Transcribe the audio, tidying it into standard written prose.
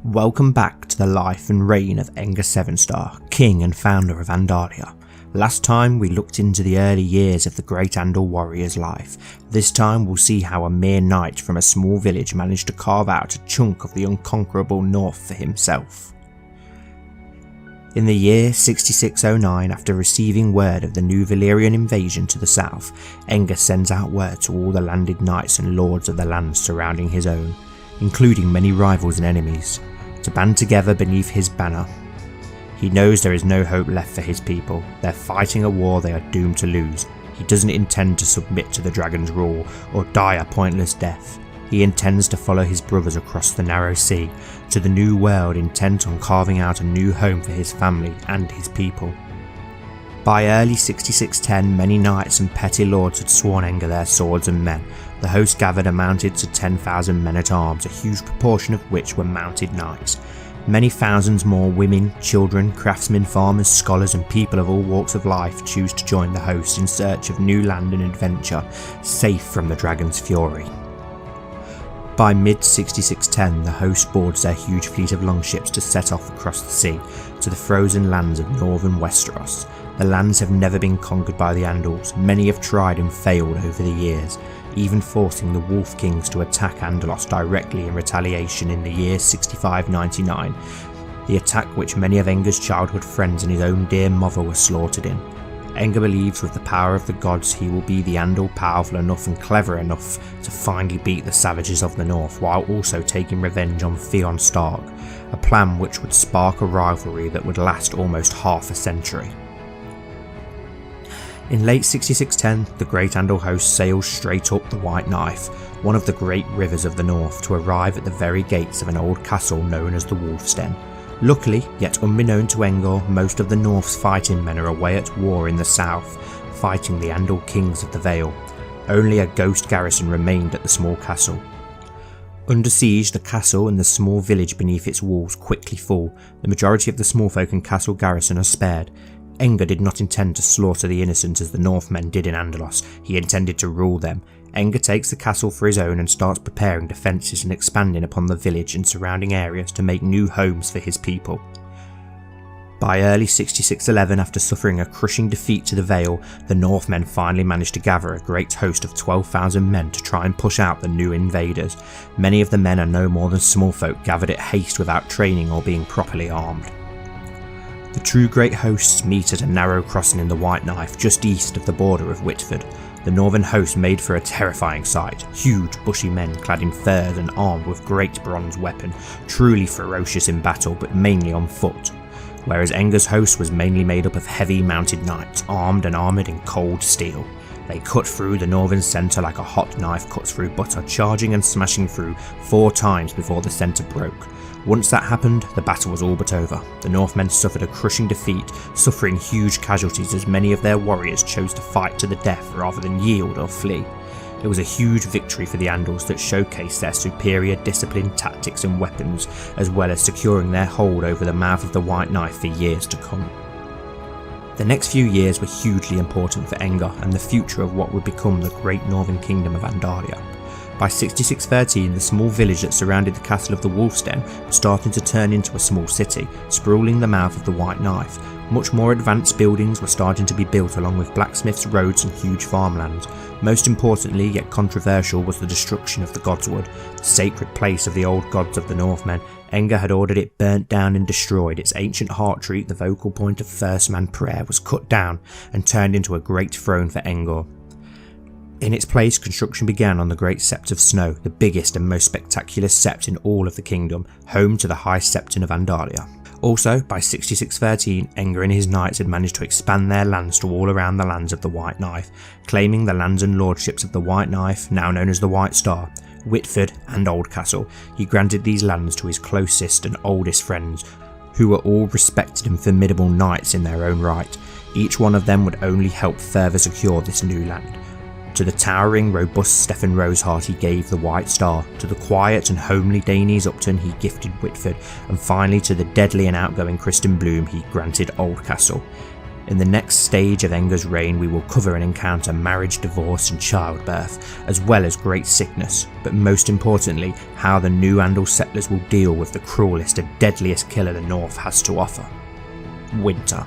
Welcome back to the life and reign of Enger Sevenstar, king and founder of Andalia. Last time we looked into the early years of the great Andal warrior's life. This time we'll see how a mere knight from a small village managed to carve out a chunk of the unconquerable north for himself. In the year 6609, after receiving word of the new Valyrian invasion to the south, Enger sends out word to all the landed knights and lords of the lands surrounding his own, including many rivals and enemies, to band together beneath his banner. He knows there is no hope left for his people. They're fighting a war they are doomed to lose. He doesn't intend to submit to the dragon's rule or die a pointless death. He intends to follow his brothers across the narrow sea to the new world, intent on carving out a new home for his family and his people. By early 6610, many knights and petty lords had sworn Enger their swords and men. The host gathered amounted to 10,000 men-at-arms, a huge proportion of which were mounted knights. Many thousands more women, children, craftsmen, farmers, scholars and people of all walks of life choose to join the host in search of new land and adventure, safe from the dragon's fury. By mid-6610, the host boards their huge fleet of longships to set off across the sea to the frozen lands of northern Westeros. The lands have never been conquered by the Andals. Many have tried and failed over the years, even forcing the Wolf Kings to attack Andalos directly in retaliation in the year 6599, the attack which many of Enger's childhood friends and his own dear mother were slaughtered in. Enger believes with the power of the gods he will be the Andal powerful enough and clever enough to finally beat the savages of the north, while also taking revenge on Theon Stark, a plan which would spark a rivalry that would last almost half a century. In late 6610, the great Andal host sails straight up the White Knife, one of the great rivers of the north, to arrive at the very gates of an old castle known as the Wolf's Den. Luckily, yet unbeknown to Enger, most of the North's fighting men are away at war in the south, fighting the Andal kings of the Vale. Only a ghost garrison remained at the small castle. Under siege, the castle and the small village beneath its walls quickly fall. The majority of the small folk and castle garrison are spared. Enger did not intend to slaughter the innocent as the Northmen did in Andalos. He intended to rule them. Enger takes the castle for his own and starts preparing defences and expanding upon the village and surrounding areas to make new homes for his people. By early 6611, after suffering a crushing defeat to the Vale, the Northmen finally managed to gather a great host of 12,000 men to try and push out the new invaders. Many of the men are no more than small folk gathered at haste without training or being properly armed. The true great hosts meet at a narrow crossing in the White Knife just east of the border of Whitford. The northern host made for a terrifying sight, huge bushy men clad in furs and armed with great bronze weapons, truly ferocious in battle but mainly on foot, whereas Enger's host was mainly made up of heavy mounted knights, armed and armoured in cold steel. They cut through the northern centre like a hot knife cuts through butter, charging and smashing through 4 times before the centre broke. Once that happened, the battle was all but over. The Northmen suffered a crushing defeat, suffering huge casualties as many of their warriors chose to fight to the death rather than yield or flee. It was a huge victory for the Andals that showcased their superior discipline, tactics and weapons, as well as securing their hold over the mouth of the White Knife for years to come. The next few years were hugely important for Enger and the future of what would become the great northern kingdom of Andalia. By 6613, the small village that surrounded the castle of the Wolf's Den was starting to turn into a small city, sprawling the mouth of the White Knife. Much more advanced buildings were starting to be built along with blacksmiths, roads and huge farmlands. Most importantly, yet controversial, was the destruction of the Godswood, the sacred place of the old gods of the Northmen. Enger had ordered it burnt down and destroyed. Its ancient heart tree, the vocal point of first man prayer, was cut down and turned into a great throne for Enger. In its place, construction began on the Great Sept of Snow, the biggest and most spectacular sept in all of the kingdom, home to the High Septon of Andalia. Also, by 6613, Enger and his knights had managed to expand their lands to all around the lands of the White Knife, claiming the lands and lordships of the White Knife, now known as the White Star, Whitford and Oldcastle. He granted these lands to his closest and oldest friends, who were all respected and formidable knights in their own right. Each one of them would only help further secure this new land. To the towering, robust Stefan Rosehart he gave the White Star, to the quiet and homely Dainese Upton he gifted Whitford, and finally to the deadly and outgoing Kristen Bloom he granted Oldcastle. In the next stage of Enger's reign we will cover and encounter marriage, divorce and childbirth, as well as great sickness, but most importantly how the new Andal settlers will deal with the cruelest and deadliest killer the North has to offer: winter.